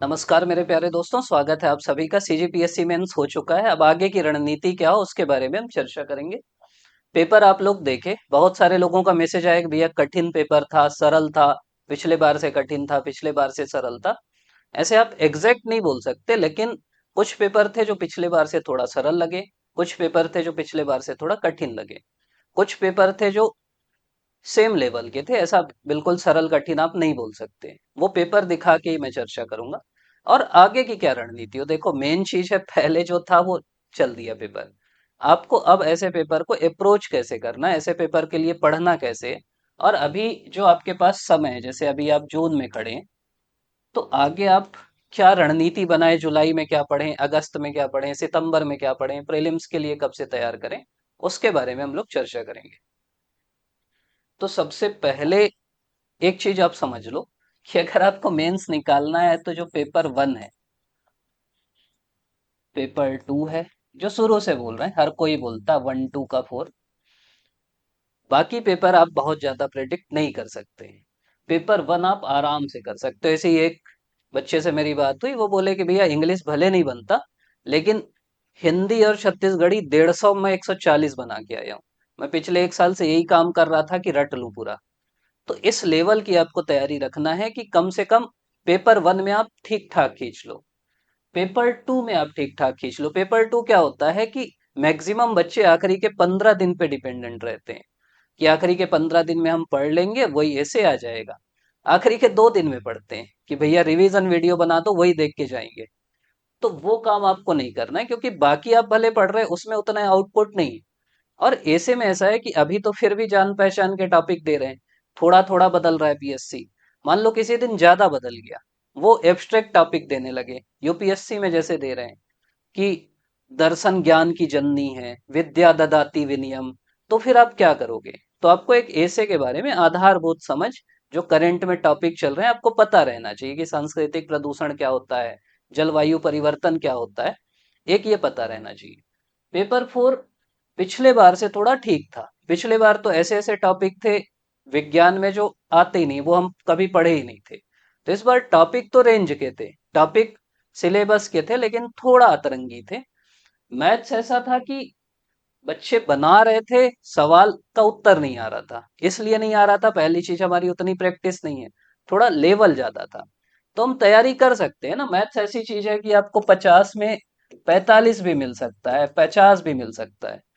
नमस्कार मेरे प्यारे दोस्तों, स्वागत है आप सभी का। सीजीपीएससी मेंस हो चुका है। अब आगे की रणनीति क्या हो उसके बारे में हम चर्चा करेंगे। पेपर आप लोग देखे, बहुत सारे लोगों का मैसेज आया कि भैया कठिन पेपर था, सरल था, पिछले बार से कठिन था, पिछले बार से सरल था। ऐसे आप एग्जैक्ट नहीं बोल सकते, लेकिन कुछ पेपर थे जो पिछले बार से थोड़ा सरल लगे, कुछ पेपर थे जो पिछले बार से थोड़ा कठिन लगे, कुछ पेपर थे जो सेम लेवल के थे। ऐसा बिल्कुल सरल कठिन आप नहीं बोल सकते। वो पेपर दिखा के ही मैं चर्चा करूंगा। और आगे की क्या रणनीति हो, देखो मेन चीज है, पहले जो था वो चल दिया पेपर। आपको अब ऐसे पेपर को अप्रोच कैसे करना है, ऐसे पेपर के लिए पढ़ना कैसे। और अभी जो आपके पास समय है, जैसे अभी आप जून में खड़े हैं, तो आगे आप क्या रणनीति बनाए, जुलाई में क्या पढ़ें, अगस्त में क्या पढ़ें, सितंबर में क्या पढ़ें, प्रीलिम्स के लिए कब से तैयार करें, उसके बारे में हम लोग चर्चा करेंगे। तो सबसे पहले एक चीज आप समझ लो कि अगर आपको मेंस निकालना है तो जो पेपर वन है, पेपर टू है, जो शुरू से बोल रहे हैं, हर कोई बोलता है वन टू का फोर। बाकी पेपर आप बहुत ज्यादा प्रेडिक्ट नहीं कर सकते हैं। पेपर वन आप आराम से कर सकते हो। ऐसे ही एक बच्चे से मेरी बात हुई, वो बोले कि भैया इंग्लिश भले नहीं बनता, लेकिन हिंदी और छत्तीसगढ़ी 150 में 140 बना के आया हूँ। मैं पिछले एक साल से यही काम कर रहा था कि रट लूं पूरा। तो इस लेवल की आपको तैयारी रखना है कि कम से कम पेपर वन में आप ठीक ठाक खींच लो, पेपर टू में आप ठीक ठाक खींच लो। पेपर टू क्या होता है कि मैक्सिमम बच्चे आखिरी के 15 दिन पे डिपेंडेंट रहते हैं कि आखिरी के 15 दिन में हम पढ़ लेंगे, वही ऐसे आ जाएगा। आखिरी के 2 दिन में पढ़ते हैं कि भैया रिवीजन वीडियो बना दो, वही देख के जाएंगे। तो वो काम आपको नहीं करना है, क्योंकि बाकी आप भले पढ़ रहे हैं, उसमें उतना आउटपुट नहीं है। और ऐसे में ऐसा है कि अभी तो फिर भी जान पहचान के टॉपिक दे रहे हैं, थोड़ा थोड़ा बदल रहा है पीएससी। मान लो किसी दिन ज्यादा बदल गया, वो एब्स्ट्रैक्ट टॉपिक देने लगे यूपीएससी में जैसे दे रहे हैं कि दर्शन ज्ञान की जननी है, विद्या ददाति विनियम। तो फिर आप क्या करोगे? तो आपको एक ऐसे के बारे में आधारभूत समझ, जो करंट में टॉपिक चल रहे हैं, आपको पता रहना चाहिए कि सांस्कृतिक प्रदूषण क्या होता है, जलवायु परिवर्तन क्या होता है, एक ये पता रहना चाहिए। पेपर फोर पिछले बार से थोड़ा ठीक था। पिछले बार तो ऐसे ऐसे टॉपिक थे विज्ञान में जो आते ही नहीं, वो हम कभी पढ़े ही नहीं थे। तो इस बार टॉपिक तो रेंज के थे, टॉपिक सिलेबस के थे, लेकिन थोड़ा अतरंगी थे। मैथ्स ऐसा था कि बच्चे बना रहे थे, सवाल का उत्तर नहीं आ रहा था। इसलिए नहीं आ रहा था, पहली चीज हमारी उतनी प्रैक्टिस नहीं है, थोड़ा लेवल ज्यादा था। तो हम तैयारी कर सकते हैं ना। मैथ्स ऐसी चीज है कि आपको 50 में 45 भी मिल सकता है, 50 भी मिल सकता है।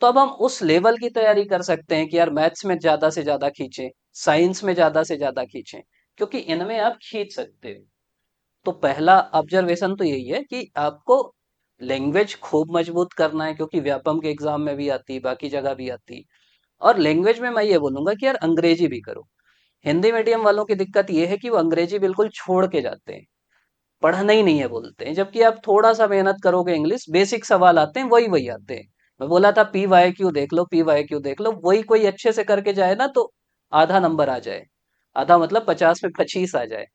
तो अब हम उस लेवल की तैयारी कर सकते हैं कि यार मैथ्स में ज्यादा से ज्यादा खींचें, साइंस में ज्यादा से ज्यादा खींचें, क्योंकि इनमें आप खींच सकते हो। तो पहला ऑब्जर्वेशन तो यही है कि आपको लैंग्वेज खूब मजबूत करना है, क्योंकि व्यापम के एग्जाम में भी आती, बाकी जगह भी आती। और लैंग्वेज में मैं ये बोलूंगा कि यार अंग्रेजी भी करो। हिंदी मीडियम वालों की दिक्कत ये है कि वो अंग्रेजी बिल्कुल छोड़ के जाते हैं, पढ़ना ही नहीं है बोलते हैं। जबकि आप थोड़ा सा मेहनत करोगे, इंग्लिश बेसिक सवाल आते हैं, वही वही आते हैं। मैं बोला था पी वाई क्यू देख लो, पी वाई क्यू देख लो, वही कोई अच्छे से करके जाए ना तो आधा नंबर आ जाए। आधा मतलब 50 में 25 आ जाए।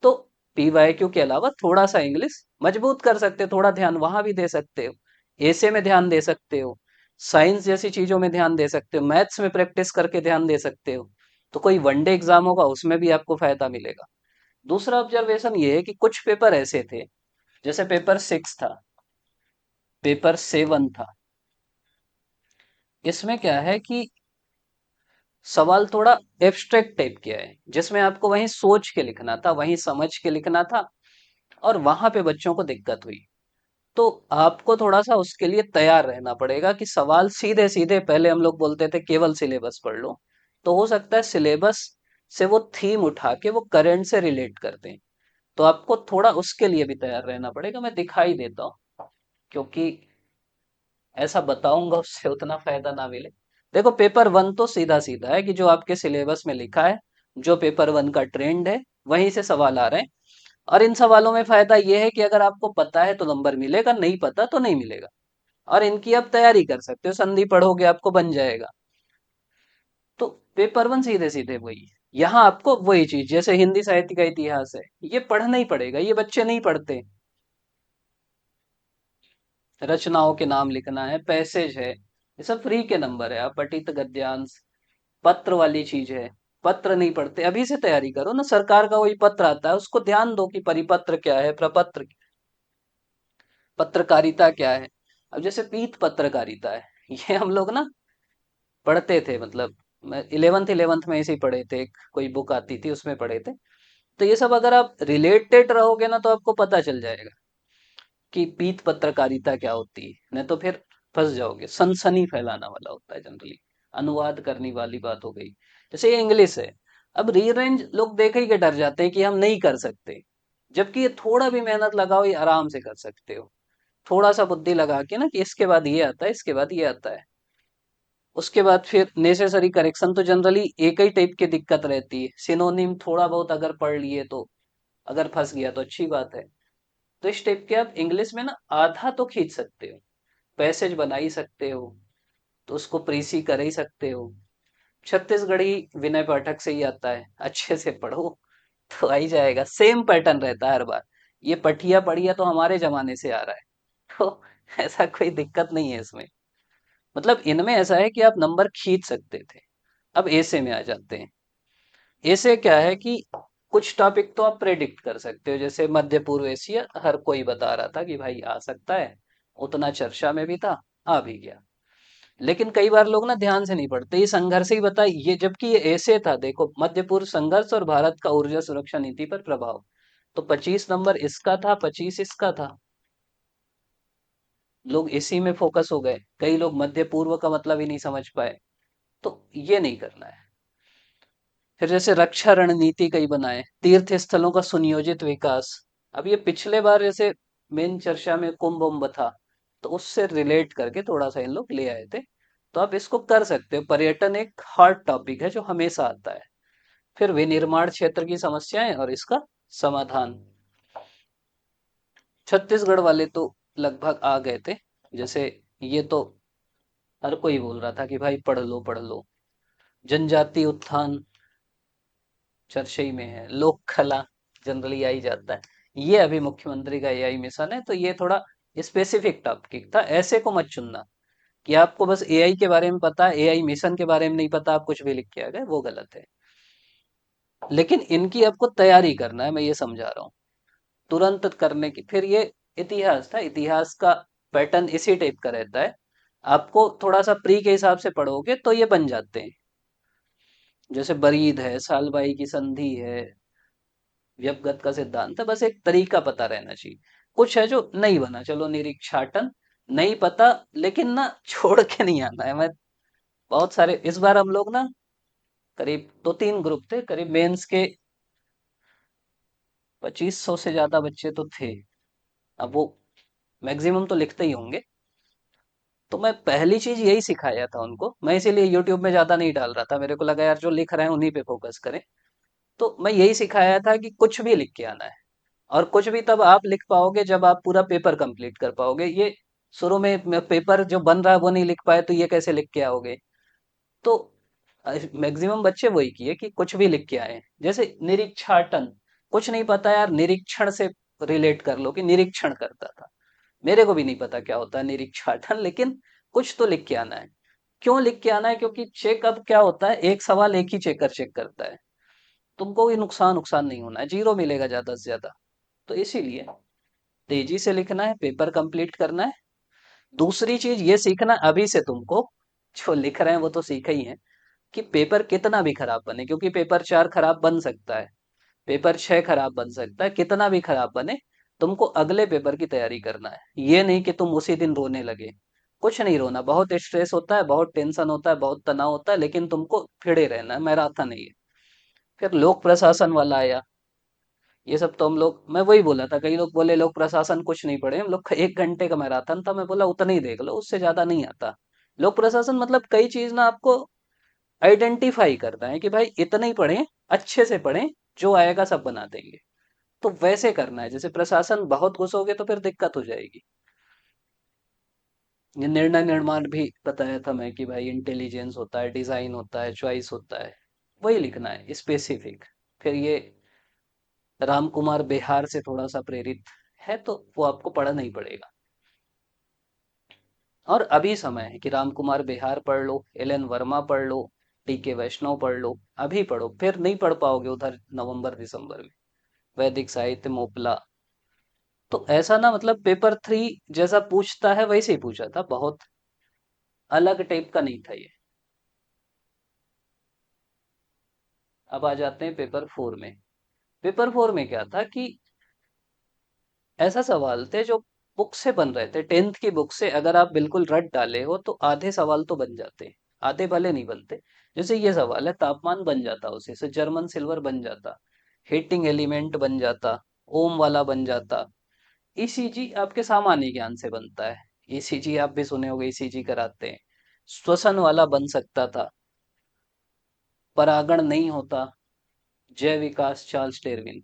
तो पी वाई क्यू के अलावा थोड़ा सा इंग्लिश मजबूत कर सकते हो, थोड़ा ध्यान वहां भी दे सकते हो, ऐसे में ध्यान दे सकते हो, साइंस जैसी चीजों में ध्यान दे सकते हो, मैथ्स में प्रैक्टिस करके ध्यान दे सकते हो। तो कोई वनडे एग्जाम होगा उसमें भी आपको फायदा मिलेगा। दूसरा ऑब्जर्वेशन ये है कि कुछ पेपर ऐसे थे, जैसे पेपर सिक्स था, पेपर सेवन था। इसमें क्या है कि सवाल थोड़ा एब्स्ट्रैक्ट टाइप के है, जिसमें आपको वहीं सोच के लिखना था, वहीं समझ के लिखना था। और वहां पे बच्चों को दिक्कत हुई। तो आपको थोड़ा सा उसके लिए तैयार रहना पड़ेगा कि सवाल सीधे सीधे, पहले हम लोग बोलते थे केवल सिलेबस पढ़ लो, तो हो सकता है सिलेबस से वो थीम उठा के वो करंट से रिलेट करते हैं। तो आपको थोड़ा उसके लिए भी तैयार रहना पड़ेगा। मैं दिखाई देता हूँ, क्योंकि ऐसा बताऊंगा उससे उतना फायदा ना मिले। देखो पेपर वन तो सीधा सीधा है कि जो आपके सिलेबस में लिखा है, जो पेपर वन का ट्रेंड है, वहीं से सवाल आ रहे हैं। और इन सवालों में फायदा यह है कि अगर आपको पता है तो नंबर मिलेगा, नहीं पता तो नहीं मिलेगा। और इनकी आप तैयारी कर सकते हो, संधि पढ़ोगे आपको बन जाएगा। तो पेपर वन सीधे सीधे वही है। यहाँ आपको वही चीज, जैसे हिंदी साहित्य का इतिहास है, ये पढ़ना ही पड़ेगा, ये बच्चे नहीं पढ़ते। रचनाओं के नाम लिखना है, पैसेज है, ये सब फ्री के नंबर है। आप पठित गद्यांश, पत्र वाली चीज है, पत्र नहीं पढ़ते, अभी से तैयारी करो ना। सरकार का वही पत्र आता है, उसको ध्यान दो कि परिपत्र क्या है, प्रपत्र, पत्रकारिता क्या है। अब जैसे पीत पत्रकारिता है, ये हम लोग ना पढ़ते थे, मतलब मैं इलेवंथ इलेवंथ में ऐसे ही पढ़े थे, एक कोई बुक आती थी उसमें पढ़े थे। तो ये सब अगर आप रिलेटेड रहोगे ना तो आपको पता चल जाएगा कि पीत पत्रकारिता क्या होती है, नहीं तो फिर फंस जाओगे। सनसनी फैलाना वाला होता है जनरली, अनुवाद करने वाली बात हो गई। जैसे ये इंग्लिश है, अब रीअरेंज लोग देख ही के डर जाते हैं कि हम नहीं कर सकते, जबकि ये थोड़ा भी मेहनत लगाओ ये आराम से कर सकते हो। थोड़ा सा बुद्धि लगा के ना कि इसके बाद ये आता है, इसके बाद ये आता है, उसके बाद फिर नेसेसरी करेक्शन। तो जनरली एक ही टाइप की दिक्कत रहती है, सिनोनिम थोड़ा बहुत अगर पढ़ लिए तो, अगर फंस गया तो अच्छी बात है। तो इस टाइप के आप इंग्लिश में ना आधा तो खींच सकते हो, पैसेज बना ही सकते हो, तो उसको प्रीसी कर ही सकते हो। छत्तीसगढ़ी विनय पाठक से ही आता है, अच्छे से पढ़ो तो आ ही जाएगा। सेम पैटर्न रहता है हर बार, ये पठिया पढ़िया तो हमारे जमाने से आ रहा है, तो ऐसा कोई दिक्कत नहीं है इसमें। मतलब इनमें ऐसा है कि आप नंबर खींच सकते थे। अब ऐसे में आ जाते हैं। ऐसे क्या है कि कुछ टॉपिक तो आप प्रेडिक्ट कर सकते हो, जैसे मध्य पूर्व एशिया हर कोई बता रहा था कि भाई आ सकता है, उतना चर्चा में भी था, आ भी गया। लेकिन कई बार लोग ना ध्यान से नहीं पढ़ते, ये संघर्ष ही बता ये, जबकि ये ऐसे था, देखो मध्य पूर्व संघर्ष और भारत का ऊर्जा सुरक्षा नीति पर प्रभाव, तो 25 नंबर इसका था, 25 इसका था। लोग इसी में फोकस हो गए, कई लोग मध्य पूर्व का मतलब ही नहीं समझ पाए। तो ये नहीं करना है। फिर जैसे रक्षा रणनीति कई बनाए, तीर्थ स्थलों का सुनियोजित विकास। अब ये पिछले बार जैसे मेन चर्चा में कुंभ उम्भ था, तो उससे रिलेट करके थोड़ा सा इन लोग ले आए थे। तो आप इसको कर सकते हो, पर्यटन एक हॉट टॉपिक है जो हमेशा आता है। फिर विनिर्माण क्षेत्र की समस्याएं और इसका समाधान। छत्तीसगढ़ वाले तो लगभग आ गए थे। जैसे ये तो हर कोई बोल रहा था कि भाई पढ़ लो पढ़ लो। जनजाति उत्थान चर्चा ही में है, लोक कला जनरली आ ही जाता है। ये अभी मुख्यमंत्री का एआई मिशन है, तो ये थोड़ा स्पेसिफिक टॉपिक था, ऐसे को मत चुनना कि आपको बस एआई के बारे में पता है, एआई मिशन के बारे में नहीं पता, आप कुछ भी लिख के आ गए, वो गलत है। लेकिन इनकी आपको तैयारी करना है, मैं ये समझा रहा हूँ, तुरंत करने की। फिर ये इतिहास था, इतिहास का पैटर्न इसी टाइप का रहता है। आपको थोड़ा सा प्री के हिसाब से पढ़ोगे तो ये बन जाते हैं। जैसे बरीद है, सालबाई की संधि है, व्यपगत का सिद्धांत है, बस एक तरीका पता रहना चाहिए। कुछ है जो नहीं बना, चलो निरीक्षाटन नहीं पता, लेकिन ना छोड़ के नहीं आना है। मैं बहुत सारे इस बार हम लोग ना करीब 2-3 ग्रुप थे, करीब मेंस के 2500 से ज्यादा बच्चे तो थे। अब वो मैक्सिमम तो लिखते ही होंगे। तो मैं पहली चीज यही सिखाया था उनको, मैं इसीलिए यूट्यूब में ज्यादा नहीं डाल रहा था, मेरे को लगा यार जो लिख रहे हैं उन्हीं पे फोकस करें। तो मैं यही सिखाया था कि कुछ भी लिख के आना है, और कुछ भी तब आप लिख पाओगे जब आप पूरा पेपर कंप्लीट कर पाओगे। ये शुरू में पेपर जो बन रहा है वो नहीं लिख पाए तो ये कैसे लिख के आओगे। तो मैक्सिमम बच्चे वही किए कि कुछ भी लिख के आए। जैसे निरीक्षाटन, कुछ नहीं पता यार, निरीक्षण से रिलेट कर लो कि निरीक्षण करता था। मेरे को भी नहीं पता क्या होता है निरीक्षाटन, लेकिन कुछ तो लिख के आना है। क्यों लिख के आना है? क्योंकि चेक अब क्या होता है, एक सवाल एक ही चेकर चेक करता है, तुमको भी नुकसान नुकसान नहीं होना है, जीरो मिलेगा ज्यादा से ज्यादा। तो इसीलिए तेजी से लिखना है, पेपर कंप्लीट करना है। दूसरी चीज ये सीखना अभी से तुमको, जो लिख रहे हैं वो तो सीखा ही है, कि पेपर कितना भी खराब बने, क्योंकि पेपर 4 खराब बन सकता है, पेपर 6 खराब बन सकता है, कितना भी खराब बने, तुमको अगले पेपर की तैयारी करना है। ये नहीं कि तुम उसी दिन रोने लगे। कुछ नहीं रोना, बहुत स्ट्रेस होता है, बहुत टेंशन होता है, बहुत तनाव होता है, लेकिन तुमको फिरे रहना है, मैराथन नहीं है। फिर लोक प्रशासन वाला आया। ये सब तो हम लोग, मैं वही बोला था, कई लोग बोले लोक प्रशासन कुछ नहीं पढ़े हम लोग, 1 घंटे का मैराथन था। मैं बोला उतना ही देख लो, उससे ज्यादा नहीं आता। लोक प्रशासन मतलब कई चीज ना आपको आइडेंटिफाई करना है कि भाई इतना ही पढ़ें, अच्छे से पढ़ें, जो आएगा सब बना देंगे। तो वैसे करना है, जैसे प्रशासन बहुत घुसोगे तो फिर दिक्कत हो जाएगी। ये निर्णय निर्माण भी बताया था मैं कि भाई इंटेलिजेंस होता है, डिजाइन होता है, चॉइस होता है, वही लिखना है स्पेसिफिक। फिर ये राम कुमार बिहार से थोड़ा सा प्रेरित है, तो वो आपको पढ़ना ही पड़ेगा। और अभी समय है कि राम कुमार बिहार पढ़ लो, एल एन वर्मा पढ़ लो, टीके वैष्णव पढ़ लो, अभी पढ़ो, फिर नहीं पढ़ पाओगे उधर नवंबर दिसंबर में। वैदिक साहित्य मोपला। तो ऐसा ना, मतलब पेपर 3 जैसा पूछता है वैसे ही पूछा था, बहुत अलग टाइप का नहीं था ये। अब आ जाते हैं पेपर 4 में। पेपर 4 में क्या था कि ऐसा सवाल थे जो बुक से बन रहे थे, 10th की बुक से अगर आप बिल्कुल रट डाले हो तो आधे सवाल तो बन जाते, आधे भले नहीं बनते। जैसे ये सवाल है, तापमान बन जाता उसी से, जर्मन सिल्वर बन जाता, हीटिंग एलिमेंट बन जाता, ओम वाला बन जाता। ईसीजी आपके सामान्य ज्ञान से बनता है, ईसीजी आप भी सुने होंगे, ईसीजी कराते हैं। श्वसन वाला बन सकता था, परागण नहीं होता, जय विकास चार्ल्स डार्विन।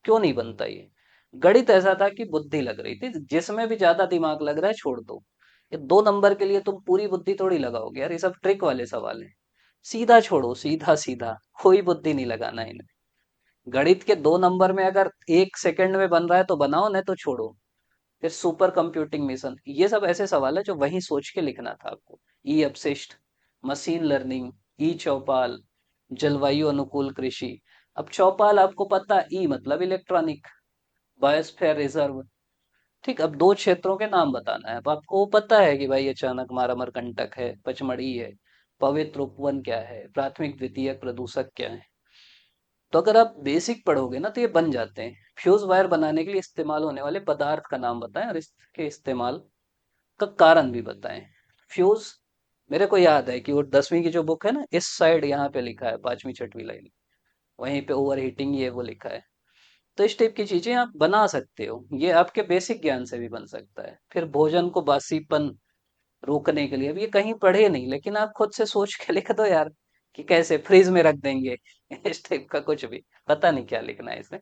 क्यों नहीं बनता ये? गणित ऐसा था कि बुद्धि लग रही थी, जिसमें भी ज्यादा दिमाग लग रहा है छोड़ दो। ये 2 नंबर के लिए तुम पूरी बुद्धि थोड़ी लगाओगे यार, ये सब ट्रिक वाले सवाल है। सीधा छोड़ो, सीधा सीधा, कोई बुद्धि नहीं लगाना है इन्हें। गणित के 2 नंबर में अगर 1 सेकंड में बन रहा है तो बनाओ, नहीं तो छोड़ो। फिर सुपर कंप्यूटिंग मिशन, ये सब ऐसे सवाल है जो वही सोच के लिखना था आपको। ई अपशिष्ट, मशीन लर्निंग, ई चौपाल, जलवायु अनुकूल कृषि। अब चौपाल आपको पता, ई मतलब इलेक्ट्रॉनिक, बायोस्फीयर रिजर्व। ठीक, अब 2 क्षेत्रों के नाम बताना है। अब आपको पता है कि भाई अचानक मारामर कंटक है, पचमढ़ी है, पवित्र उपवन क्या है, प्राथमिक द्वितीयक प्रदूषक क्या है। तो अगर आप बेसिक पढ़ोगे ना तो ये बन जाते हैं। फ्यूज वायर बनाने के लिए इस्तेमाल होने वाले पदार्थ का नाम बताएं और इसके इस्तेमाल का कारण भी बताएं। फ्यूज, मेरे को याद है कि वो 10वीं की जो बुक है ना, इस साइड यहाँ पे लिखा है, 5वीं 6वीं लाइन, वहीं पे ओवर हीटिंग ये वो लिखा है। तो इस टाइप की चीजें आप बना सकते हो, ये आपके बेसिक ज्ञान से भी बन सकता है। फिर भोजन को बासीपन रोकने के लिए, अब ये कहीं पढ़े नहीं लेकिन आप खुद से सोच के लिख दो यार, कि कैसे फ्रीज में रख देंगे। इस टाइप का कुछ भी, पता नहीं क्या लिखना है इसमें,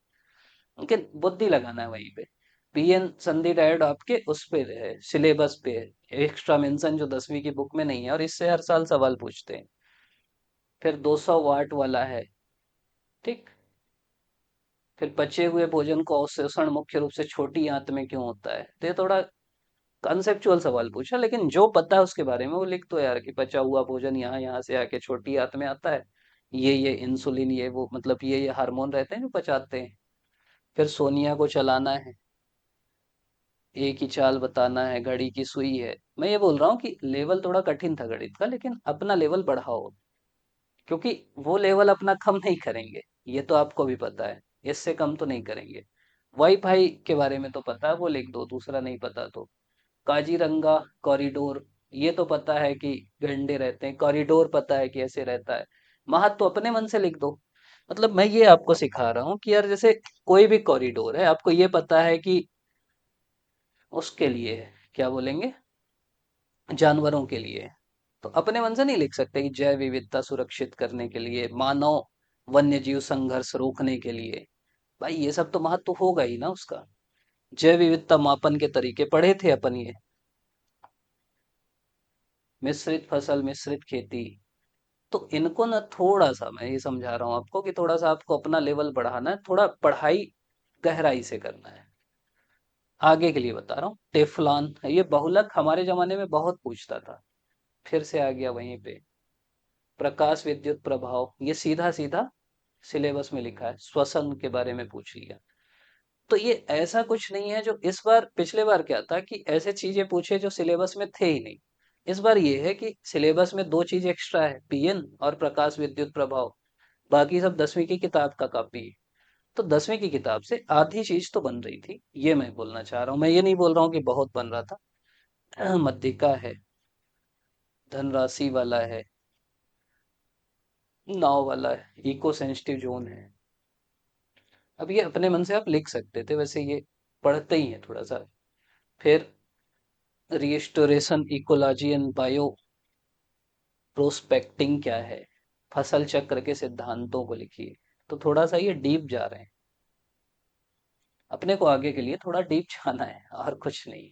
लेकिन बुद्धि लगाना है वहीं पे। पीएन संधि डायोड आपके उस पे है, सिलेबस पे है, एक्स्ट्रा मेंशन जो 10वीं की बुक में नहीं है, और इससे हर साल सवाल पूछते हैं। फिर 200 वाट वाला है। ठीक। फिर पचे हुए भोजन को अवशोषण मुख्य रूप से छोटी आंत में क्यों होता है, तो ये थोड़ा कंसेप्चुअल सवाल पूछा, लेकिन जो पता है उसके बारे में वो लिख दो यार, कि पचा हुआ भोजन यहाँ यहाँ से आके छोटी आंत में आता है, ये इंसुलिन ये वो, मतलब ये हार्मोन रहते हैं जो पचाते हैं। फिर सोनिया को चलाना है, एक ही चाल बताना है, घड़ी की सुई है। मैं ये बोल रहा हूँ कि लेवल थोड़ा कठिन था गणित का, लेकिन अपना लेवल बढ़ाओ, क्योंकि वो लेवल अपना कम नहीं करेंगे, ये तो आपको भी पता है, इससे कम तो नहीं करेंगे। वाईफाई के बारे में तो पता है, वो लिख दो, दूसरा नहीं पता तो। काजीरंगा कॉरिडोर, ये तो पता है कि गंडे रहते हैं, कॉरिडोर पता है कि ऐसे रहता है। महत्व तो अपने मन से लिख दो। मतलब मैं ये आपको सिखा रहा हूँ कि यार जैसे कोई भी कॉरिडोर है, आपको ये पता है कि उसके लिए है, क्या बोलेंगे, जानवरों के लिए। तो अपने मन से नहीं लिख सकते कि जैव विविधता सुरक्षित करने के लिए, मानव वन्य जीव संघर्ष रोकने के लिए। भाई ये सब तो महत्व होगा ही ना उसका। जैव विविधता मापन के तरीके पढ़े थे अपन ये, मिश्रित फसल, मिश्रित खेती। तो इनको ना थोड़ा सा मैं ये समझा रहा हूँ आपको, कि थोड़ा सा आपको अपना लेवल बढ़ाना है, थोड़ा पढ़ाई गहराई से करना है। आगे के लिए बता रहा हूँ, टेफ्लॉन, ये बहुलक हमारे जमाने में बहुत पूछता था, फिर से आ गया वहीं पे। प्रकाश विद्युत प्रभाव, ये सीधा सीधा सिलेबस में लिखा है, श्वसन के बारे में पूछ लिया। तो ये ऐसा कुछ नहीं है जो इस बार, पिछले बार क्या था कि ऐसे चीजें पूछे जो सिलेबस में थे ही नहीं। इस बार ये है कि सिलेबस में 2 चीज एक्स्ट्रा है, पीएन और प्रकाश विद्युत प्रभाव। बाकी सब 10वीं की किताब का कॉपी है। तो 10वीं की किताब से आधी चीज तो बन रही थी, ये मैं बोलना चाह रहा हूँ। मैं ये नहीं बोल रहा हूँ कि बहुत बन रहा था। मध्यिका है, धनराशि वाला है, नाव वाला है, इको सेंसिटिव जोन है। अब ये अपने मन से आप लिख सकते थे, वैसे ये पढ़ते ही है थोड़ा सा। फिर restoration ecology and bio prospecting क्या है, फसल चक्र के सिद्धांतों को लिखिए। तो थोड़ा सा ये डीप जा रहे हैं, अपने को आगे के लिए थोड़ा डीप जाना है और कुछ नहीं।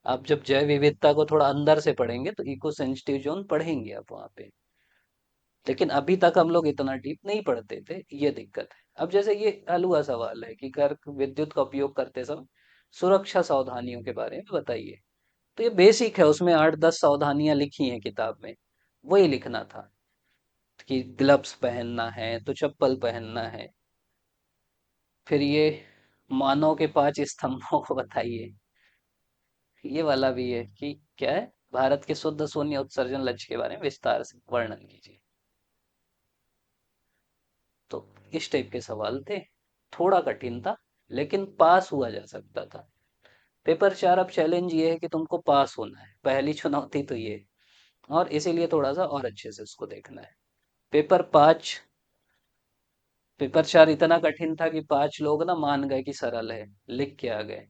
आप जब जैव विविधता को थोड़ा अंदर से पढ़ेंगे तो इको सेंसिटिव जोन पढ़ेंगे आप वहां पे। लेकिन अभी तक हम लोग इतना डीप नहीं पढ़ते थे, ये दिक्कत है। अब जैसे ये हलवा सवाल है कि घर विद्युत का उपयोग करते समय सुरक्षा सावधानियों के बारे में बताइए। तो ये बेसिक है, उसमें 8-10 सावधानियां लिखी हैं किताब में। वही लिखना था कि ग्लव्स पहनना है तो चप्पल पहनना है। फिर ये मानव के 5 स्तंभों को बताइए। ये वाला भी है कि क्या है, भारत के शुद्ध शून्य उत्सर्जन लक्ष्य के बारे में विस्तार से वर्णन कीजिए। तो इस टाइप के सवाल थे, थोड़ा कठिन था लेकिन पास हुआ जा सकता था। पेपर 4 अब चैलेंज ये है कि तुमको पास होना है, पहली चुनौती तो ये है, और इसीलिए थोड़ा सा और अच्छे से उसको देखना है। पेपर 5, पेपर 4 इतना कठिन था कि 5 लोग ना मान गए कि सरल है, लिख के आ गए।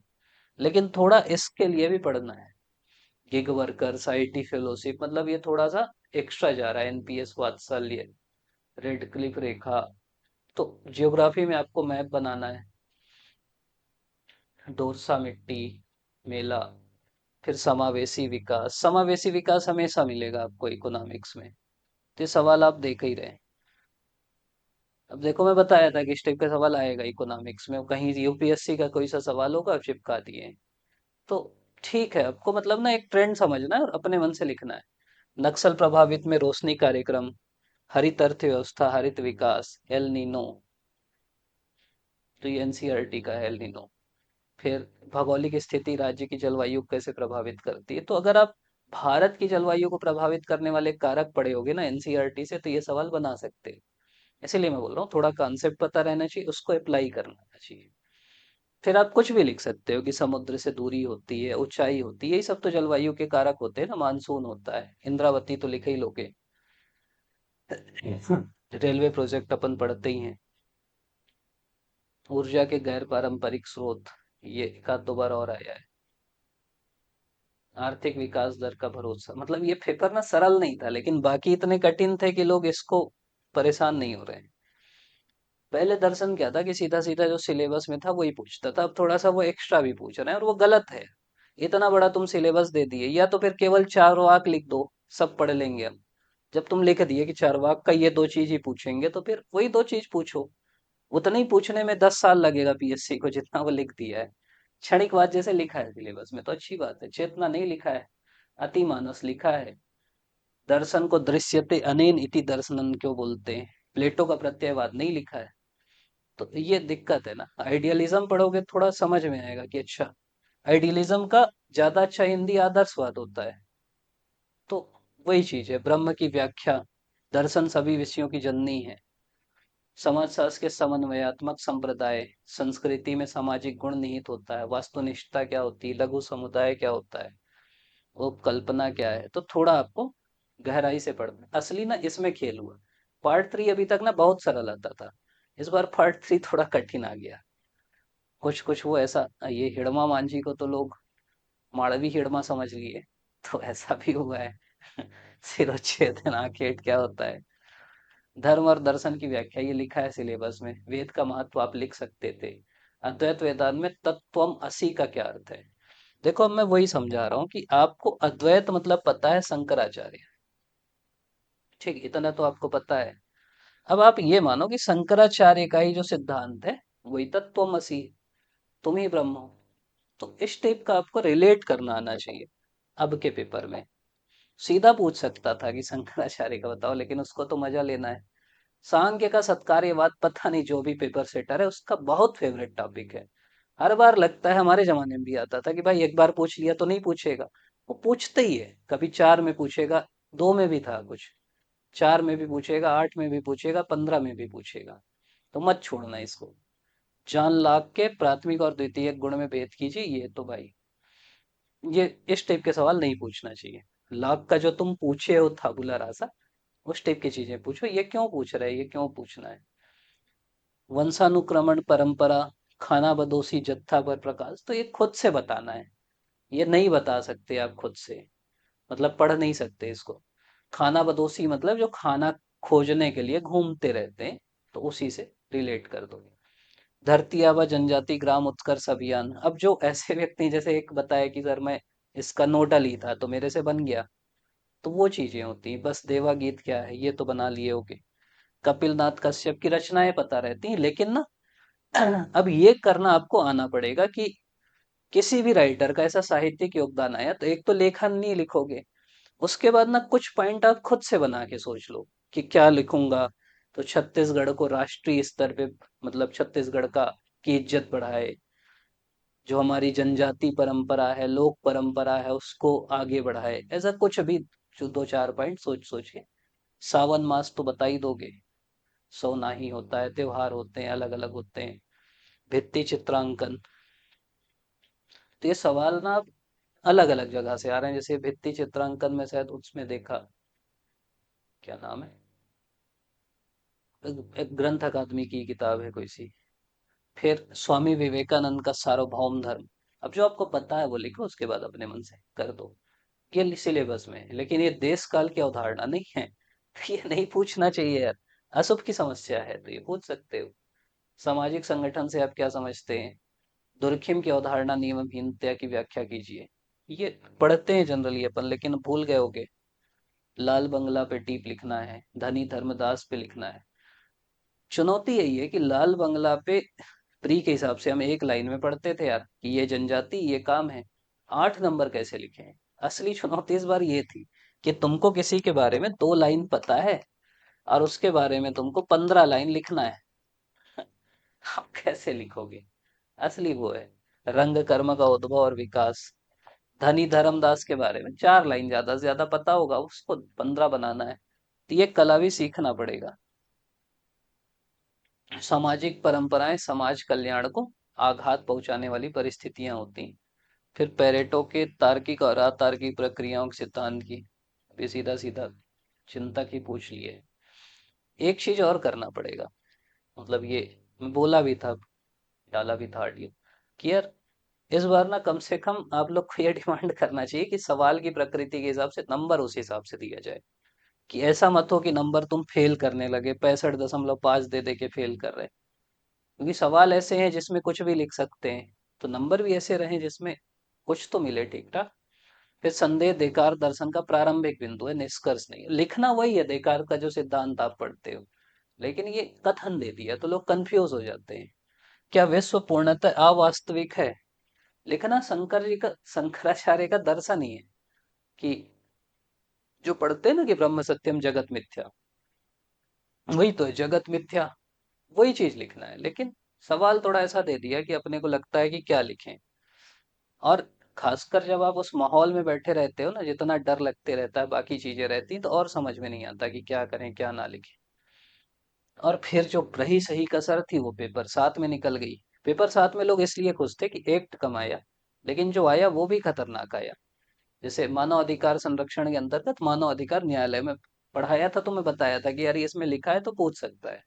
लेकिन थोड़ा इसके लिए भी पढ़ना है, गिग वर्कर्स, आईटी फेलोशिप, मतलब ये थोड़ा सा एक्स्ट्रा जा रहा है, एनपीएस वात्सल्य, रेड क्लिफ रेखा। तो जियोग्राफी में आपको मैप बनाना है, डोरसा मिट्टी, मेला। फिर समावेशी विकास हमेशा मिलेगा आपको इकोनॉमिक्स में, तो ये सवाल आप देख ही रहे। अब देखो मैं बताया था कि इस टाइप का सवाल आएगा इकोनॉमिक्स में, कहीं यूपीएससी का कोई सा सवाल होगा आप चिपका दिए। तो ठीक है, आपको मतलब ना एक ट्रेंड समझना है और अपने मन से लिखना है। नक्सल प्रभावित में रोशनी कार्यक्रम, हरित अर्थव्यवस्था, हरित विकास, एल नीनो। तो ये एनसीईआरटी का है एल नीनो। फिर भौगोलिक स्थिति राज्य की जलवायु को कैसे प्रभावित करती है। तो अगर आप भारत की जलवायु को प्रभावित करने वाले कारक पढ़े होगे ना एनसीईआरटी से, तो ये सवाल बना सकते हैं। इसीलिए मैं बोल रहा हूँ थोड़ा कॉन्सेप्ट पता रहना चाहिए, उसको अप्लाई करना आना चाहिए। फिर आप कुछ भी लिख सकते हो कि समुद्र से दूरी होती है, ऊंचाई होती है, यही सब तो जलवायु के कारक होते हैं ना, मानसून होता है, इंद्रावती तो लिखे ही लोगे। रेलवे प्रोजेक्ट अपन पढ़ते ही हैं। ऊर्जा के गैर पारंपरिक स्रोत, ये एक आध दो बार और आया है। आर्थिक विकास दर का भरोसा, मतलब ये पेपर ना सरल नहीं था लेकिन बाकी इतने कठिन थे कि लोग इसको परेशान नहीं हो रहे हैं। पहले दर्शन क्या था कि सीधा सीधा जो सिलेबस में था वही पूछता था, अब थोड़ा सा वो एक्स्ट्रा भी पूछ रहे हैं और वो गलत है। इतना बड़ा तुम सिलेबस दे दिए, या तो फिर केवल 4 वाक लिख दो, सब पढ़ लेंगे हम। जब तुम लिख दिए कि 4 वाक का ये 2 चीज ही पूछेंगे, तो फिर वही 2 चीज पूछो। उतना ही पूछने में 10 साल लगेगा पीएससी को जितना वो लिख दिया है। क्षणिकवाद जैसे लिखा है सिलेबस में तो अच्छी बात है, चेतना नहीं लिखा है, अतिमानस लिखा है। दर्शन को दृश्यते अनेन इति दर्शनन क्यों बोलते हैं, प्लेटो का प्रत्ययवाद नहीं लिखा है। तो ये दिक्कत है ना, आइडियलिज्म पढ़ोगे थोड़ा समझ में आएगा कि अच्छा, आइडियलिज्म का ज्यादा अच्छा हिंदी आदर्शवाद होता है। तो वही चीज है, ब्रह्म की व्याख्या, दर्शन सभी विषयों की जननी है। समाजशास्त्र के समन्वयात्मक संप्रदाय, संस्कृति में सामाजिक गुण निहित होता है, वास्तुनिष्ठता क्या होती है, लघु समुदाय क्या होता है, उपकल्पना क्या है। तो थोड़ा आपको गहराई से पढ़ना है। असली ना इसमें खेल हुआ। पार्ट 3 अभी तक ना बहुत सरल आता था, इस बार पार्ट 3 थोड़ा कठिन आ गया। कुछ कुछ वो ऐसा, ये हिड़मा मांझी को तो लोग माड़वी हिड़मा समझ लिए, तो ऐसा भी हुआ है। सिरोच्छेदन आखेट क्या होता है, धर्म और दर्शन की व्याख्या, ये लिखा है सिलेबस में। वेद का महत्व आप लिख सकते थे। अद्वैत वेदांत में तत्वम असि का क्या अर्थ है। देखो अब मैं वही समझा रहा हूँ कि आपको अद्वैत मतलब पता है शंकराचार्य, ठीक, इतना तो आपको पता है। अब आप ये मानो कि शंकराचार्य का ही जो सिद्धांत है वही तत्वमसि, तुम ही ब्रह्म हो। तो इस टाइप का आपको रिलेट करना आना चाहिए। अब के पेपर में सीधा पूछ सकता था कि शंकराचार्य का बताओ, लेकिन उसको तो मजा लेना है। सांख्य का सत्कार्यवाद, पता नहीं जो भी पेपर सेटर है उसका बहुत फेवरेट टॉपिक है। हर बार लगता है, हमारे जमाने में भी आता था कि भाई एक बार पूछ लिया तो नहीं पूछेगा, वो पूछते ही है। कभी 4 में पूछेगा, 2 में भी था कुछ, 4 में भी पूछेगा, 8 में भी पूछेगा, 15 में भी पूछेगा। तो मत छोड़ना इसको। जान लाख के प्राथमिक और द्वितीयक गुण में भेद कीजिए, ये तो भाई, ये इस टाइप के सवाल नहीं पूछना चाहिए। लाख का जो तुम पूछे हो थाबुला रासा, उस टाइप की चीजें पूछो। ये क्यों पूछ रहे हैं, ये क्यों पूछना है। वंशानुक्रमण परंपरा, खाना बदोशी जत्था पर प्रकाश, तो ये खुद से बताना है। ये नहीं बता सकते आप खुद से, मतलब पढ़ नहीं सकते इसको। खाना बदोशी मतलब जो खाना खोजने के लिए घूमते रहते हैं, तो उसी से रिलेट कर दो। धरती आबा जनजाति ग्राम उत्कर्ष अभियान, अब जो ऐसे व्यक्ति, जैसे एक बताया कि सर मैं इसका नोडल ही था तो मेरे से बन गया, तो वो चीजें होती हैं। बस देवा गीत क्या है ये तो बना लिए होगे। कपिल नाथ कश्यप की रचनाएं पता रहती हैं, लेकिन ना अब ये करना आपको आना पड़ेगा कि किसी भी राइटर का ऐसा साहित्यिक योगदान आया तो एक तो लेखन नहीं लिखोगे, उसके बाद ना कुछ पॉइंट आप खुद से बना के सोच लो कि क्या लिखूंगा। तो छत्तीसगढ़ को राष्ट्रीय स्तर पे, मतलब छत्तीसगढ़ का की इज्जत बढ़ाए, जो हमारी जनजाति परंपरा है, लोक परंपरा है, उसको आगे बढ़ाए। ऐसा कुछ भी जो दो चार पॉइंट सोच सोच के। सावन मास तो बता ही दोगे, सोना ही होता है, त्योहार होते हैं, अलग अलग होते हैं। भित्ति चित्रांकन। तो ये सवाल ना अलग अलग जगह से आ रहे हैं। जैसे भित्ति चित्रांकन में शायद उसमें देखा, क्या नाम है, एक ग्रंथ अकादमी की किताब है कोई सी। फिर स्वामी विवेकानंद का सार्वभौम धर्म। अब जो आपको पता है वो लिखो, उसके बाद अपने मन से कर दो। ये सिलेबस में है, लेकिन ये देश काल की अवधारणा नहीं है। ये नहीं पूछना चाहिए यार। अशुभ की समस्या है तो ये पूछ सकते हो। सामाजिक संगठन से आप क्या समझते हैं? दुर्खिम की अवधारणा नियमहीनता की व्याख्या कीजिए। ये पढ़ते हैं जनरली अपन, लेकिन भूल गए होगे। लाल बंगला पे टीप लिखना है, धनी धर्मदास पे लिखना है। चुनौती यही है कि लाल बंगला पे प्री के हिसाब से हम एक लाइन में पढ़ते थे यार कि ये जनजाति ये काम है। 8 नंबर कैसे लिखे हैं? असली चुनौती इस बार ये थी कि तुमको किसी के बारे में 2 लाइन पता है और उसके बारे में तुमको 15 लाइन लिखना है। आप कैसे लिखोगे? असली वो है रंग कर्म का उद्भव और विकास। धनी धर्मदास के बारे में 4 लाइन ज्यादा से ज्यादा पता होगा, उसको 15 बनाना है। तो ये कला भी सीखना पड़ेगा। सामाजिक परंपराएं समाज कल्याण को आघात पहुंचाने वाली परिस्थितियां होती हैं। फिर पेरेटो के तार्किक और अतार्किक प्रक्रियाओं के सिद्धांत की भी सीधा सीधा चिंतक ही पूछ लिए। एक चीज और करना पड़ेगा, मतलब ये मैं बोला भी था, डाला भी था ऑडियो, कि यार इस बार ना कम से कम आप लोग को ये डिमांड करना चाहिए कि सवाल की प्रकृति के हिसाब से नंबर उस हिसाब से दिया जाए। कि ऐसा मत हो कि नंबर तुम फेल करने लगे, 65.5 दे दे के फेल कर रहे। क्योंकि सवाल ऐसे हैं जिसमें कुछ भी लिख सकते हैं, तो नंबर भी ऐसे रहे जिसमें कुछ तो मिले ठीक ठाक। फिर संदेह देकार दर्शन का प्रारंभिक बिंदु है, निष्कर्ष नहीं है। लिखना वही है देकार का जो सिद्धांत आप पढ़ते हो, लेकिन ये कथन दे दिया तो लोग कंफ्यूज हो जाते हैं। क्या विश्व पूर्णतः अवास्तविक है? लिखना शंकराचार्य का दर्शन ही है कि जो पढ़ते हैं ना कि ब्रह्म सत्यम जगत मिथ्या, वही तो है जगत मिथ्या। वही चीज लिखना है, लेकिन सवाल थोड़ा ऐसा दे दिया कि अपने को लगता है कि क्या लिखें। और खासकर जब आप उस माहौल में बैठे रहते हो ना, जितना डर लगते रहता है, बाकी चीजें रहती तो और समझ में नहीं आता कि क्या करें क्या ना लिखें। और फिर जो रही सही कसर थी वो पेपर 7 में निकल गई। पेपर 7 में लोग इसलिए खुश थे कि एक्ट कम आया, लेकिन जो आया वो भी खतरनाक आया। जैसे मानव अधिकार संरक्षण के अंतर्गत मानव अधिकार न्यायालय में पढ़ाया था, तो मैं बताया था कि यार ये इसमें लिखा है तो पूछ सकता है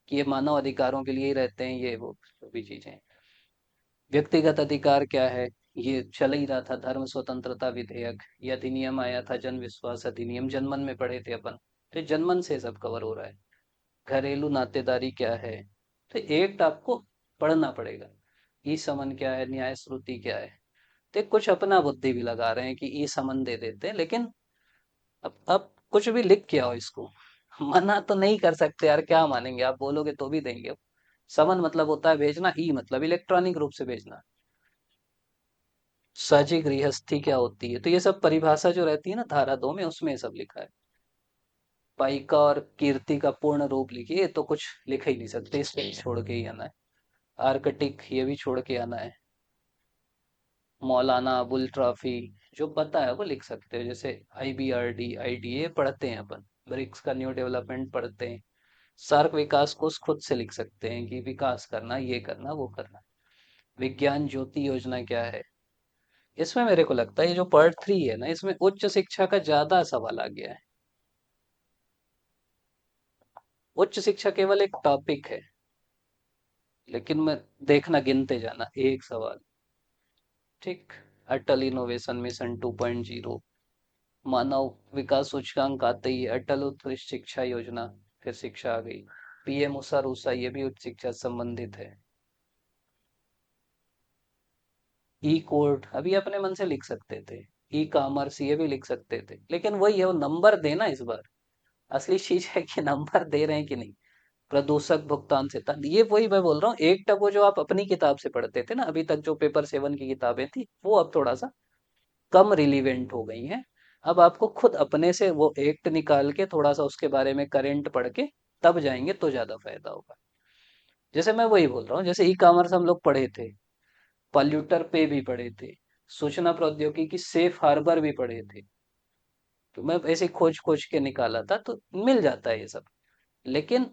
कि ये मानव अधिकारों के लिए ही रहते हैं, ये वो जो भी चीजें। व्यक्तिगत अधिकार क्या है? ये चल ही रहा था, धर्म स्वतंत्रता विधेयक, ये अधिनियम आया था, जन विश्वास अधिनियम, जनमन में पढ़े थे अपन। तो ये जनमन से सब कवर हो रहा है। घरेलू नातेदारी क्या है? तो एक्ट आपको पढ़ना पड़ेगा। ई समन क्या है, न्याय श्रुति क्या है। तो कुछ अपना बुद्धि भी लगा रहे हैं कि ई समन दे देते हैं, लेकिन अब कुछ भी लिख के आओ इसको। मना तो नहीं कर सकते यार, क्या मानेंगे? आप बोलोगे तो भी देंगे अब। समन मतलब होता है भेजना, ई मतलब इलेक्ट्रॉनिक रूप से भेजना। सजी गृहस्थी क्या होती है? तो ये सब परिभाषा जो रहती है ना धारा 2 में, उसमें ये सब लिखा है। पाइका और कीर्ति का पूर्ण रूप लिखिए, ये तो कुछ लिख ही नहीं सकते, इसको छोड़ के ही आना है। आर्कटिक ये भी छोड़ के आना है। मौलाना अबुल ट्रॉफी जो पता है वो लिख सकते हो। जैसे IBRD IDA पढ़ते हैं अपन, ब्रिक्स का न्यू डेवलपमेंट पढ़ते हैं। सार्क विकास कोष खुद से लिख सकते हैं कि विकास करना, ये करना, वो करना। विज्ञान ज्योति योजना क्या है? इसमें मेरे को लगता है ये जो पार्ट 3 है ना, इसमें उच्च शिक्षा का ज्यादा सवाल आ गया है। उच्च शिक्षा केवल एक टॉपिक है, लेकिन मैं देखना गिनते जाना एक सवाल। ठीक। अटल इनोवेशन मिशन 2.0, मानव विकास सूचकांक आते ही अटल उत्कृष्ट शिक्षा योजना, फिर शिक्षा आ गई। PM उषा रूसा ये भी उच्च शिक्षा से संबंधित है। ई कोड अभी अपने मन से लिख सकते थे। ई कॉमर्स ये भी लिख सकते थे, लेकिन वही है, वो नंबर देना इस बार। असली चीज है कि नंबर दे रहे हैं कि नहीं। प्रदूषक भुगतान से था, ये वही मैं बोल रहा हूँ। एक टक वो जो आप अपनी किताब से पढ़ते थे ना अभी तक, जो पेपर 7 की किताबें थी वो अब थोड़ा सा कम रिलीवेंट हो गई हैं। अब आपको खुद अपने से वो एक्ट निकाल के थोड़ा सा उसके बारे में करेंट पढ़ के तब जाएंगे तो ज्यादा फायदा होगा। जैसे मैं वही बोल रहा हूँ, जैसे ई कॉमर्स हम लोग पढ़े थे, पॉल्यूटर पे भी पढ़े थे, सूचना प्रौद्योगिकी सेफ हार्बर भी पढ़े थे। तो मैं ऐसे खोज खोज के निकाला था, तो मिल जाता है ये सब। लेकिन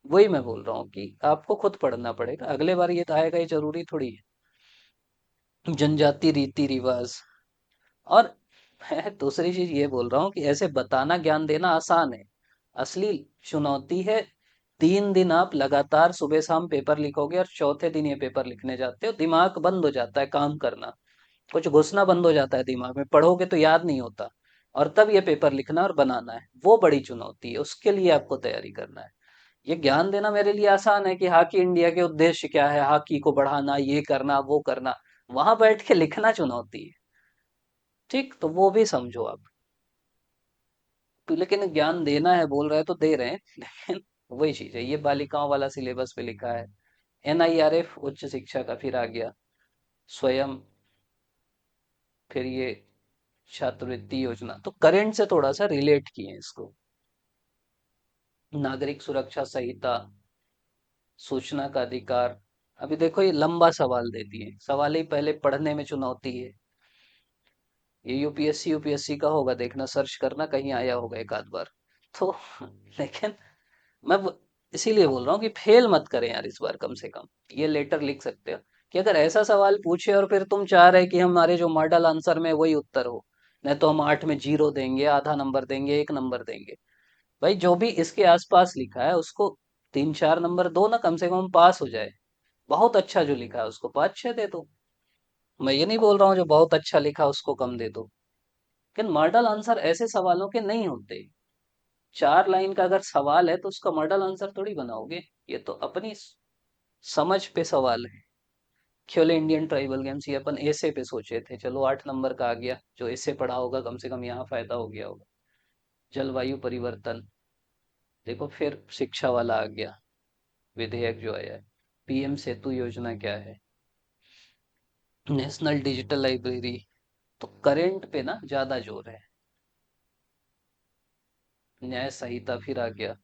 वही मैं बोल रहा हूँ कि आपको खुद पढ़ना पड़ेगा, अगले बार ये तो आएगा, ये जरूरी थोड़ी है। जनजाति रीति रिवाज। और मैं दूसरी चीज ये बोल रहा हूँ कि ऐसे बताना ज्ञान देना आसान है, असली चुनौती है 3 दिन आप लगातार सुबह शाम पेपर लिखोगे और चौथे दिन ये पेपर लिखने जाते हो, दिमाग बंद हो जाता है काम करना, कुछ घुसना बंद हो जाता है दिमाग में, पढ़ोगे तो याद नहीं होता, और तब ये पेपर लिखना और बनाना है, वो बड़ी चुनौती है, उसके लिए आपको तैयारी करना है। ये ज्ञान देना मेरे लिए आसान है कि हॉकी इंडिया के उद्देश्य क्या है, हॉकी को बढ़ाना, ये करना वो करना। वहां बैठ के लिखना चुनौती है। ठीक, तो वो भी समझो आप। तो लेकिन ज्ञान देना है बोल रहे हैं तो दे रहे हैं लेकिन वही चीज है, ये बालिकाओं वाला सिलेबस पे लिखा है। एनआईआरएफ उच्च शिक्षा का फिर आ गया, स्वयं, फिर ये छात्रवृत्ति योजना, तो करंट से थोड़ा सा रिलेट किए हैं इसको। नागरिक सुरक्षा संहिता, सूचना का अधिकार। अभी देखो ये लंबा सवाल देती है, सवाल ही पहले पढ़ने में चुनौती है। ये यूपीएससी यूपीएससी का होगा, देखना सर्च करना कहीं आया होगा एक आध बार तो लेकिन मैं इसीलिए बोल रहा हूँ कि फेल मत करें यार इस बार, कम से कम ये लेटर लिख सकते हो कि अगर ऐसा सवाल पूछे और फिर तुम चाह रहे कि हमारे जो मॉडल आंसर में वही उत्तर हो, नहीं तो हम 8 में 0 देंगे, आधा नंबर देंगे, 1 नंबर देंगे। भाई जो भी इसके आसपास लिखा है उसको 3 4 नंबर दो ना, कम से कम पास हो जाए। बहुत अच्छा जो लिखा है उसको 5 6 दे दो। मैं ये नहीं बोल रहा हूँ जो बहुत अच्छा लिखा उसको कम दे दो, लेकिन मॉडल आंसर ऐसे सवालों के नहीं होते। 4 लाइन का अगर सवाल है तो उसका मॉडल आंसर थोड़ी बनाओगे, ये तो अपनी समझ पे सवाल है। खेलो इंडियन ट्राइबल गेम्स, ये अपन ऐसे पे सोचे थे, चलो 8 नंबर का आ गया, जो इससे पढ़ा होगा कम से कम यहाँ फायदा हो गया होगा। जलवायु परिवर्तन, देखो फिर शिक्षा वाला आ गया, विधेयक जो आया है। पीएम सेतु योजना क्या है, नेशनल डिजिटल लाइब्रेरी। तो करंट पे ना ज्यादा जोर है। न्याय संहिता फिर आ गया,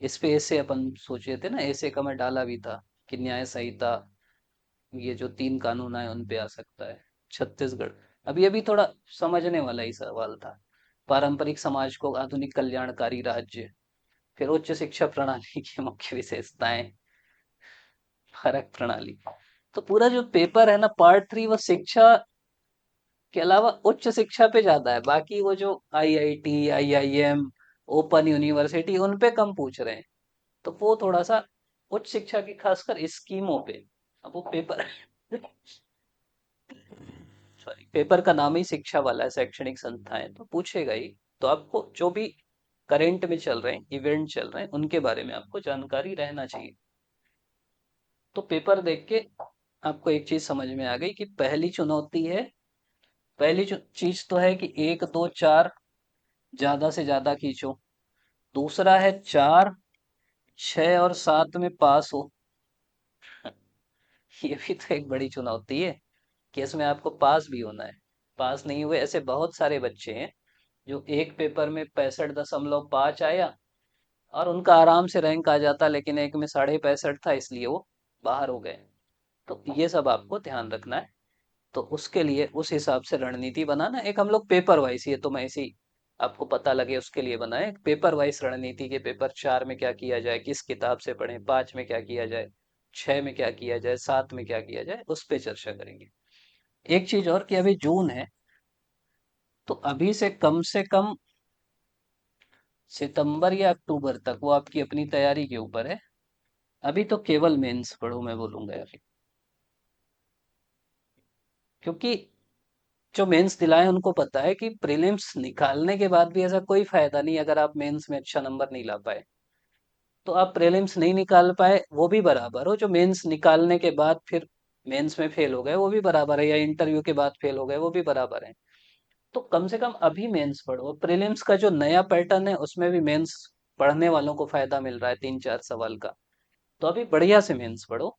इस पे ऐसे अपन सोचे थे ना, ऐसे का मैं डाला भी था कि न्याय संहिता, ये जो 3 कानून आए उन पे आ सकता है। छत्तीसगढ़, अभी अभी थोड़ा समझने वाला ही सवाल था। पारंपरिक समाज को आधुनिक कल्याणकारी राज्य, फिर उच्च शिक्षा प्रणाली की मुख्य विशेषताएं, फर्क प्रणाली। तो पूरा जो पेपर है ना पार्ट 3, वो शिक्षा के अलावा उच्च शिक्षा पे ज्यादा है, बाकी वो जो आईआईटी आईआईएम ओपन यूनिवर्सिटी उन पे कम पूछ रहे हैं। तो वो थोड़ा सा उच्च शिक्षा की खासकर स्कीमों पे। अब वो पेपर सॉरी, पेपर का नाम ही शिक्षा वाला है, शैक्षणिक संस्थाएं, तो पूछेगा ही। तो आपको जो भी करंट में चल रहे हैं, इवेंट चल रहे हैं, उनके बारे में आपको जानकारी रहना चाहिए। तो पेपर देख के आपको एक चीज समझ में आ गई कि पहली चुनौती है, पहली चीज तो है कि 1 2 4 ज्यादा से ज्यादा खींचो। दूसरा है 4 6 और 7 में पास हो। ये भी तो एक बड़ी चुनौती है कि इसमें आपको पास भी होना है। पास नहीं हुए ऐसे बहुत सारे बच्चे हैं जो एक पेपर में 65.5 आया और उनका आराम से रैंक आ जाता, लेकिन एक में 65.5 था इसलिए वो बाहर हो गए। तो ये सब आपको ध्यान रखना है। तो उसके लिए उस हिसाब से रणनीति बनाना, एक हम लोग पेपर वाइज, ये तो मैं इसी आपको पता लगे उसके लिए बनाए, पेपर वाइज रणनीति के पेपर 4 में क्या किया जाए, किस किताब से पढ़ें, 5 में क्या किया जाए, 6 में क्या किया जाए, 7 में क्या किया जाए, उस पे चर्चा करेंगे। एक चीज और कि अभी जून है, तो अभी से कम सितंबर या अक्टूबर तक, वो आपकी अपनी तैयारी के ऊपर है। अभी तो केवल मेंस पढ़ो मैं बोलूंगा यार, क्योंकि जो मेंस दिलाए उनको पता है कि प्रीलिम्स निकालने के बाद भी ऐसा कोई फायदा नहीं अगर आप मेंस में अच्छा नंबर नहीं ला पाए। तो आप प्रीलिम्स नहीं निकाल पाए वो भी बराबर हो, जो मेंस निकालने के बाद फिर मेंस में फेल हो गए वो भी बराबर है, या इंटरव्यू के बाद फेल हो गए वो भी बराबर है। तो कम से कम अभी मेंस पढ़ो, प्रीलिम्स का जो नया पैटर्न है उसमें भी मेंस पढ़ने वालों को फायदा मिल रहा है 3 4 सवाल का। तो अभी बढ़िया से मेंस पढ़ो।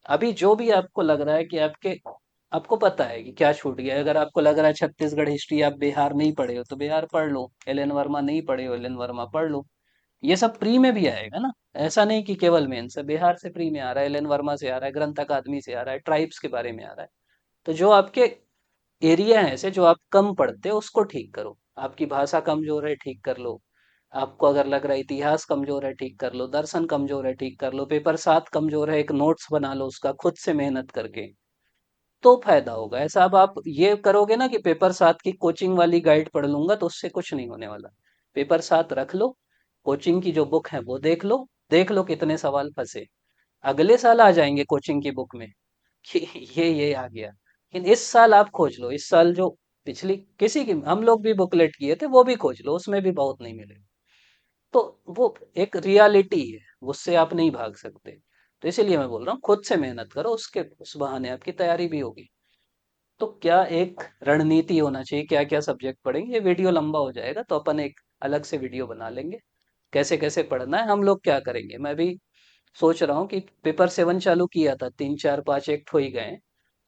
अभी जो भी आपको लग रहा है कि आपके आपको पता है कि क्या छूट गया। अगर आपको लग रहा है छत्तीसगढ़ हिस्ट्री आप बिहार नहीं पढ़े हो तो बिहार पढ़ लो, एल एन वर्मा नहीं पढ़े हो, एल एन वर्मा पढ़ लो। ये सब प्री में भी आएगा ना, ऐसा नहीं कि केवल मेन से। बिहार से प्री में आ रहा है, एल एन वर्मा से आ रहा है, ग्रंथ अकादमी से आ रहा है, ट्राइब्स के बारे में आ रहा है। तो जो आपके एरिया है ऐसे जो आप कम पढ़ते हो उसको ठीक करो। आपकी भाषा कमजोर है, ठीक कर लो। आपको अगर लग रहा है इतिहास कमजोर है, ठीक कर लो। दर्शन कमजोर है, ठीक कर लो। पेपर 7 कमजोर है, एक नोट्स बना लो उसका खुद से मेहनत करके, तो फायदा होगा। ऐसा अब आप ये करोगे ना कि पेपर 7 की कोचिंग वाली गाइड पढ़ लूंगा, तो उससे कुछ नहीं होने वाला। पेपर 7 रख लो, कोचिंग की जो बुक है वो देख लो कितने सवाल फंसे। अगले साल आ जाएंगे कोचिंग की बुक में कि ये आ गया। लेकिन इस साल आप खोज लो, इस साल जो पिछली किसी की हम लोग भी बुकलेट किए थे वो भी खोज लो, उसमें भी बहुत नहीं मिले। तो वो एक रियलिटी है, उससे आप नहीं भाग सकते। तो इसीलिए मैं बोल रहा हूँ खुद से मेहनत करो, उसके उस बहाने आपकी तैयारी भी होगी। तो क्या एक रणनीति होना चाहिए, क्या क्या सब्जेक्ट पढ़ेंगे। ये वीडियो लंबा हो जाएगा तो अपन एक अलग से वीडियो बना लेंगे, कैसे कैसे पढ़ना है। हम लोग क्या करेंगे, मैं भी सोच रहा हूँ कि पेपर 7 चालू किया था, 3 4 5 एक हो ही गए।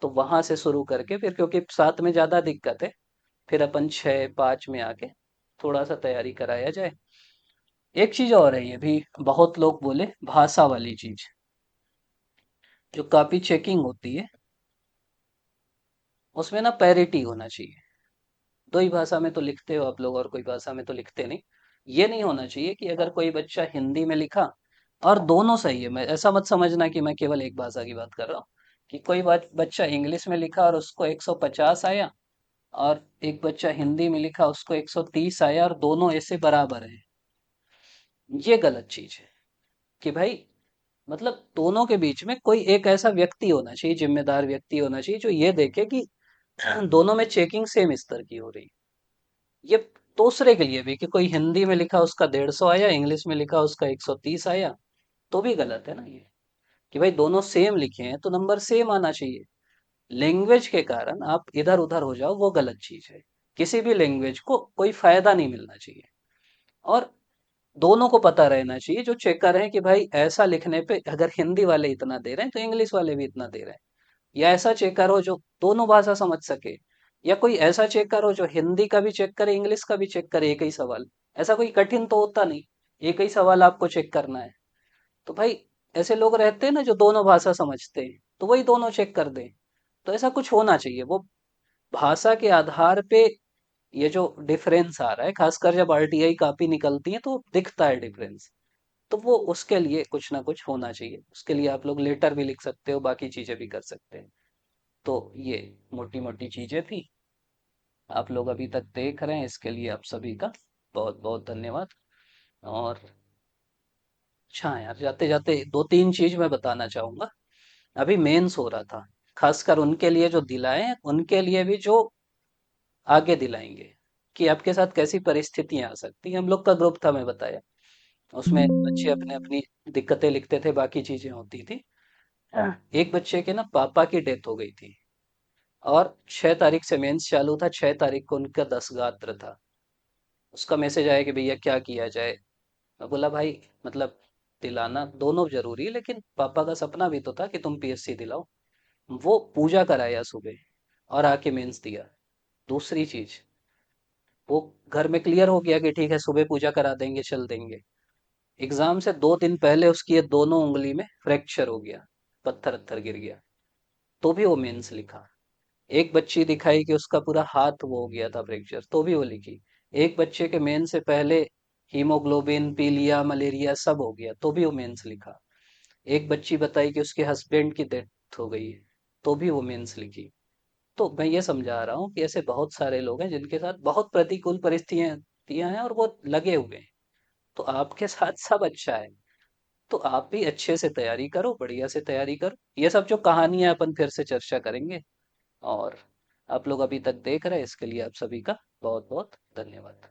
तो वहां से शुरू करके फिर, क्योंकि 7 में ज्यादा दिक्कत है, फिर अपन 6 5 में आके थोड़ा सा तैयारी कराया जाए। एक चीज और है, ये भी बहुत लोग बोले, भाषा वाली चीज, जो कॉपी चेकिंग होती है उसमें ना पैरिटी होना चाहिए। दो ही भाषा में तो लिखते हो आप लोग और कोई भाषा में तो लिखते नहीं। ये नहीं होना चाहिए कि अगर कोई बच्चा हिंदी में लिखा और दोनों सही है, मैं ऐसा मत समझना कि मैं केवल एक भाषा की बात कर रहा हूँ, कि कोई बच्चा इंग्लिश में लिखा और उसको 150 आया, और एक बच्चा हिंदी में लिखा उसको 130 आया, और दोनों ऐसे बराबर है। ये गलत चीज है कि भाई, मतलब दोनों के बीच में कोई एक ऐसा व्यक्ति होना चाहिए, जिम्मेदार व्यक्ति होना चाहिए, जो ये देखे कि दोनों में चेकिंग सेम स्तर की हो रही है। ये दूसरे के लिए भी कि कोई हिंदी में लिखा उसका 150 आया, इंग्लिश में लिखा उसका 130 आया, तो भी गलत है ना ये। कि भाई दोनों सेम लिखे हैं तो नंबर सेम आना चाहिए। लैंग्वेज के कारण आप इधर उधर हो जाओ, वो गलत चीज है। किसी भी लैंग्वेज को कोई फायदा नहीं मिलना चाहिए। और दोनों को पता रहना चाहिए जो चेक कर रहे हैं कि भाई ऐसा लिखने पे अगर हिंदी वाले इतना दे रहे हैं तो इंग्लिश वाले भी इतना दे रहे हैं। या ऐसा चेकर हो जो दोनों भाषा समझ सके, या कोई ऐसा चेकर हो जो हिंदी का भी चेक करे, इंग्लिश का भी चेक करे, एक ही सवाल। ऐसा कोई कठिन तो होता नहीं, एक ही सवाल आपको चेक करना है। तो भाई ऐसे लोग रहते हैं ना जो दोनों भाषा समझते हैं, तो वही दोनों चेक कर दें। तो ऐसा कुछ होना चाहिए। वो भाषा के आधार पे ये जो डिफरेंस आ रहा है, खासकर जब आरटीआई कॉपी निकलती है तो दिखता है डिफरेंस। तो वो उसके लिए कुछ ना कुछ होना चाहिए, उसके लिए आप लोग लेटर भी लिख सकते हो, बाकी चीजें भी कर सकते हैं। तो ये मोटी मोटी चीजें थी, आप लोग अभी तक देख रहे हैं, इसके लिए आप सभी का बहुत बहुत धन्यवाद। और अच्छा यार, जाते जाते दो तीन चीज मैं बताना चाहूंगा। अभी मेंस हो रहा था, खासकर उनके लिए जो दिलाए हैं, उनके लिए भी जो आगे दिलाएंगे, कि आपके साथ कैसी परिस्थितियां आ सकती हैं। हम लोग का ग्रुप था, मैं बताया, उसमें बच्चे अपने अपनी दिक्कतें लिखते थे, बाकी चीजें होती थी। एक बच्चे के ना पापा की डेथ हो गई थी, और 6 तारीख से मेंस चालू था, 6 तारीख को उनका 10 गात्र था। उसका मैसेज आया कि भैया क्या किया जाए। मैं बोला भाई, मतलब दिलाना दोनों जरूरी है, लेकिन पापा का सपना भी तो था कि तुम पीएससी दिलाओ। वो पूजा कराया सुबह, और आके मेंस दिया। दूसरी चीज, वो घर में क्लियर हो गया कि ठीक है सुबह पूजा करा देंगे, चल देंगे। एग्जाम से 2 दिन पहले उसकी ये दोनों उंगली में फ्रैक्चर हो गया, पत्थर अत्थर गिर गया, तो भी वो मेंस लिखा। एक बच्ची दिखाई कि उसका पूरा हाथ वो हो गया था फ्रैक्चर, तो भी वो लिखी। एक बच्चे के मेन से पहले हीमोग्लोबिन, पीलिया, मलेरिया सब हो गया, तो भी वो मेंस लिखा। एक बच्ची बताई कि उसके हस्बैंड की डेथ हो गई है, तो भी वो मेंस लिखी। तो मैं ये समझा रहा हूँ कि ऐसे बहुत सारे लोग हैं जिनके साथ बहुत प्रतिकूल परिस्थितियां हैं और वो लगे हुए हैं। तो आपके साथ सब अच्छा है, तो आप भी अच्छे से तैयारी करो, बढ़िया से तैयारी करो। ये सब जो कहानियां अपन फिर से चर्चा करेंगे। और आप लोग अभी तक देख रहे हैं, इसके लिए आप सभी का बहुत बहुत धन्यवाद।